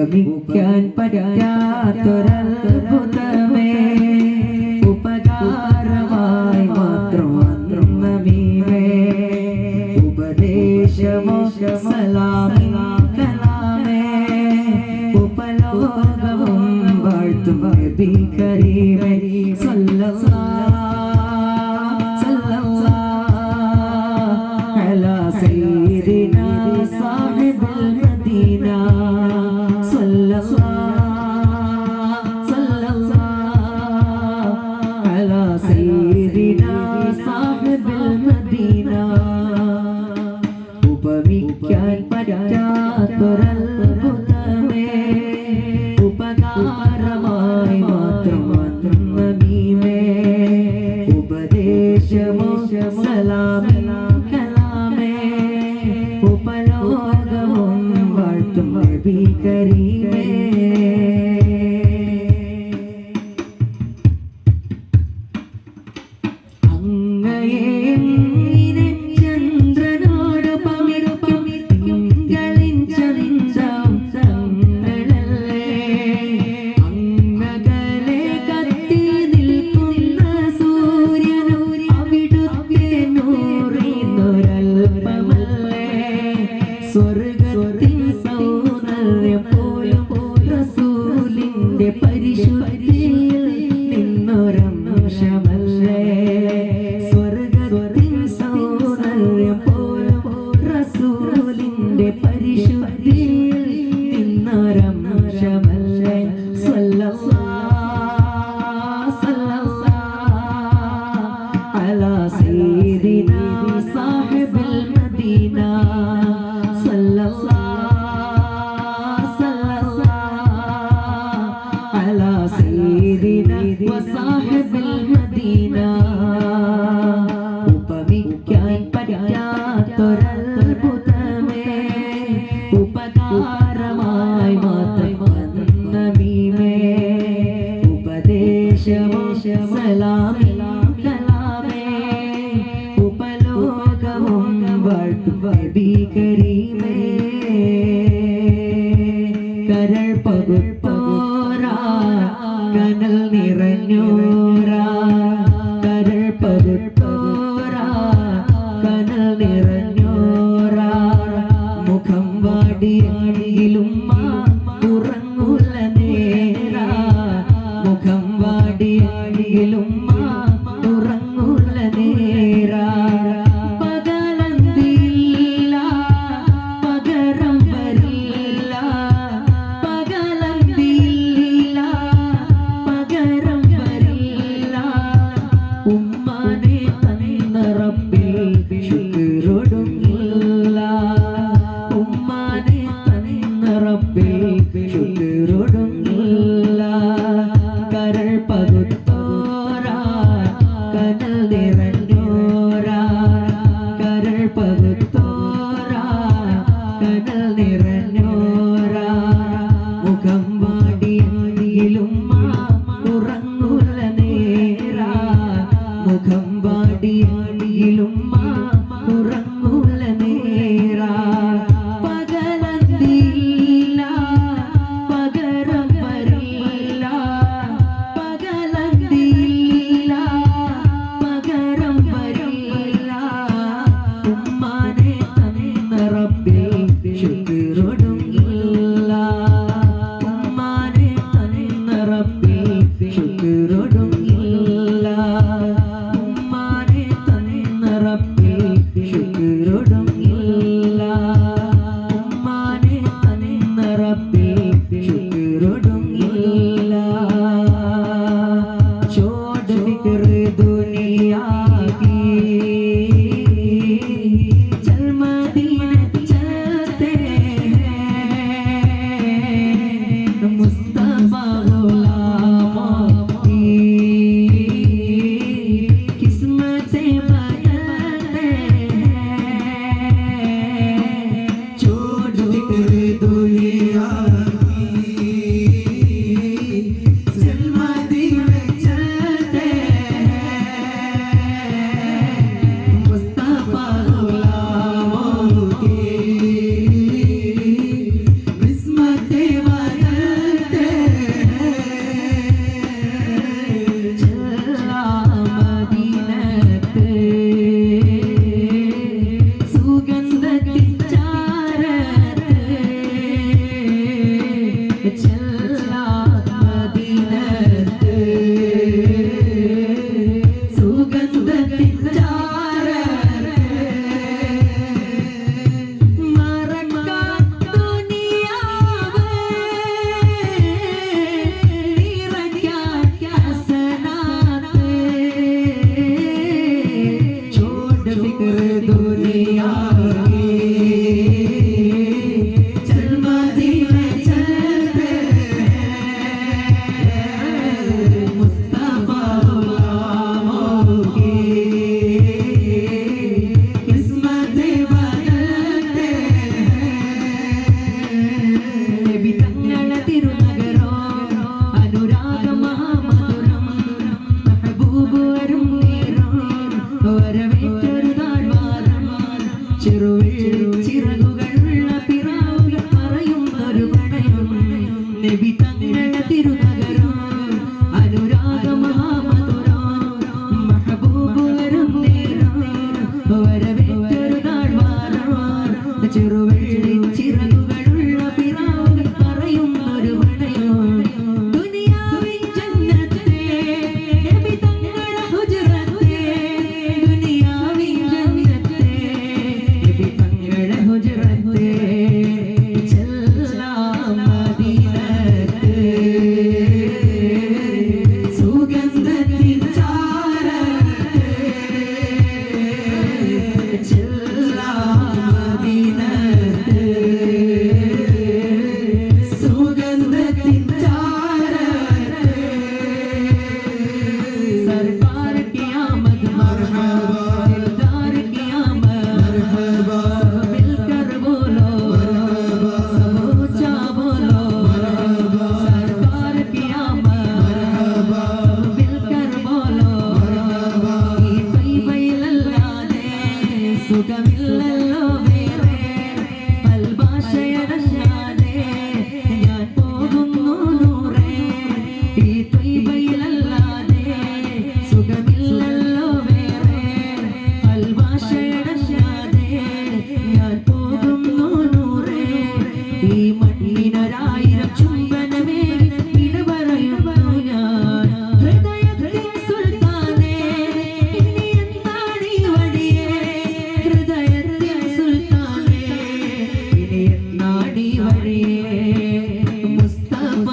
ഉപമിക്കാൻ പറ്റാത്തൊരത്ഭുതമേ ഉപകാരമായി മാത്രം നബിയേ ഉപദേശമോ സലാമി കലാമേ ഉപലോകവും വാഴ്ത്തും നബി കരീമേ സല്ലല്ലാഹു അലാ സയ്യിദിനാ സാഹിബുൽ മദീന അലാ സയ്യിദിനാ സാഹിബുൽ മദീന ഉപമിക്കാൻ പറ്റാത്തൊരത്ഭുതമേ ഉപകാരമായി മാത്രം നബിയേ ഉപദേശമോ സലാമി കലാമേ ഉപലോകവും വാഴ്ത്തും നബി കരീമേ സ്വർഗത്തിൻ സൗന്ദര്യം പോലും റസൂലിന്റെ പരിശുദ്ധിയിൽ നിന്നൊരംശമല്ലേ സ്വർഗത്തിൻ സൗന്ദര്യം പോലും റസൂലിന്റെ പരിശുദ്ധിയിൽ നിന്നൊരംശമല്ലേ സല്ലല്ലാഹു അലാ സയ്യിദിനാ സാഹിബുൽ മദീന അലാ സയ്യിദിനാ വസാഹിബുൽ മദീന ഉപമിക്കാൻ പറ്റാത്തൊരത്ഭുതമേ ഉപകാരമായി മാത്രം നബിയേ ഉപദേശമോ സലാമി കലാമേ ഉപലോകവും വാഴ്ത്തും നബി കരീമേ കരൾ പകുത്തോരാ കനൽ നിറഞ്ഞോരാ കരൾ പകുത്തോരാ കനൽ നിറഞ്ഞോരാ മുഖം വാടിയാടിയിലും ഉറങ്ങുല നേരാ മുഖം വാടിയാടിയിലും ഉറങ്ങുല നേരാ കരൾ പകുത്തോരാ കനൽ നിറഞ്ഞോരാ കരൾ പകുത്തോരാ കനൽ നിറഞ്ഞോരാ മുഖം വാടിയാടിയിലും ഉറങ്ങുല നേരാ മുഖം വാടിയാടിയിലും ഉറങ്ങുല നേരാ പകലന്തിയില്ല പൊന്നിനൊരായിരം ചുംബനമേ ഇട പറയുന്നു ഞാൻ ഹൃദയത്തിൻ സുൽത്താനേ ഇനി എന്നാണ് ഈ വഴിയേ ഹൃദയത്തിൻ സുൽത്താനേ ഇനി എന്നാണ് ഈ വഴിയേ മുസ്തഫ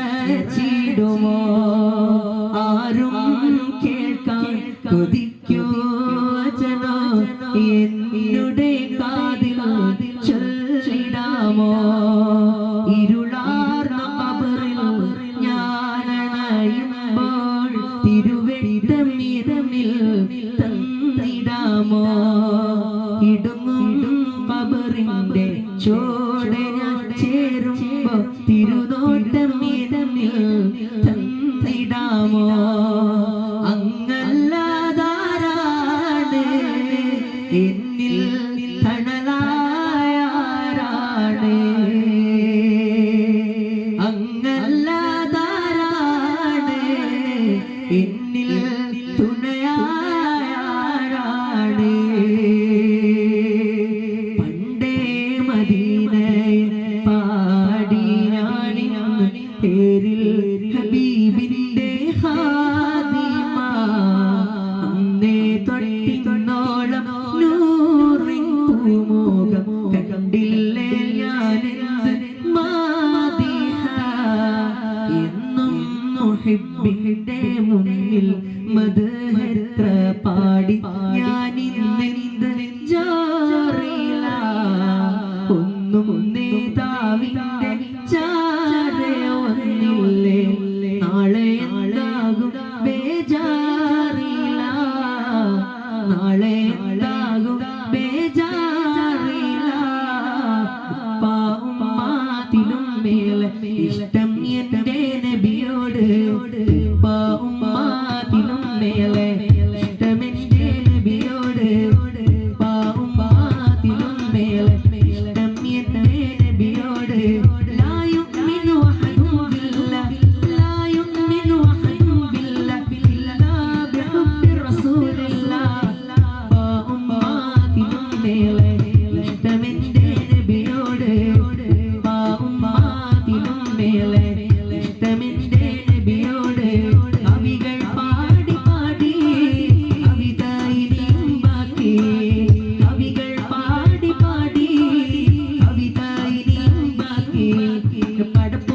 നിറച്ചിടുമോ ആരും കേൾക്കാൻ കൊതിക്കോ വചനോ എന്നുടെ കാതിൽ ചൊല്ലിടാമോ ഇരുളാർന്ന ഖബറിൽ ഞാനണയുമ്പോൾ തിരുവെട്ടമിരമിൽ തന്നിടാമോ ഇടുങ്ങും ഖബറിന്റെ ചോടെ ഞാൻ ചേരുമ്പോ തിരുനോട്ടമിരമിൽ തന്നിടാമോ അങ്ങല്ലാതാരാണ് എന്നിൽ തണലായാരാണ് അങ്ങല്ലാതാരാണ് എന്നിൽ തുണയായാരാണ് പണ്ടേ മദീനയിൽ പാടി ഞാനിന്ന് പേരിൽ ഹബീബിന്റെ ഖാദിമ അന്നേ തൊട്ടിന്നോളം നൂറിൻ പൂമുഖം കണ്ടില്ലേ ഞാനെന്ത് മാദിഹ എന്നും മുഹിബ്ബിന്റെ മുന്നിൽ മദ്ഹെത്ര പാടി ഞാനിന്നെന്ത് ജാറില ഒന്നും നേതാവിന്റെ ചാരെ ഒന്നില്ലേ നാളെ എന്താകും ബേജാറില നാളെ എന്താകും ബേജാറില ഉമ്മാത്തിലും മേലെ ഇഷ്ടം എന്റെ നബിയോട് ഉമ്മാത്തിലും മേലെ ഇഷ്ടം എന്റെ നബിയോട് ഉമ്മാത്തിലും മേലെ ഇഷ്ടം എന്റെ നബിയോട് ലാ യുഅ്മിനു അഹദും ബില്ലാഹി ലാ യുഅ്മിനു അഹദും ബില്ലാഹി ഇല്ലാ ബിഹുബ്ബി റസൂലില്ലാഹ് ഉമ്മാത്തിലും മേലെ ഇഷ്ടം എന്റെ നബിയോട് ഉമ്മാ പടപ്പുറത്ത്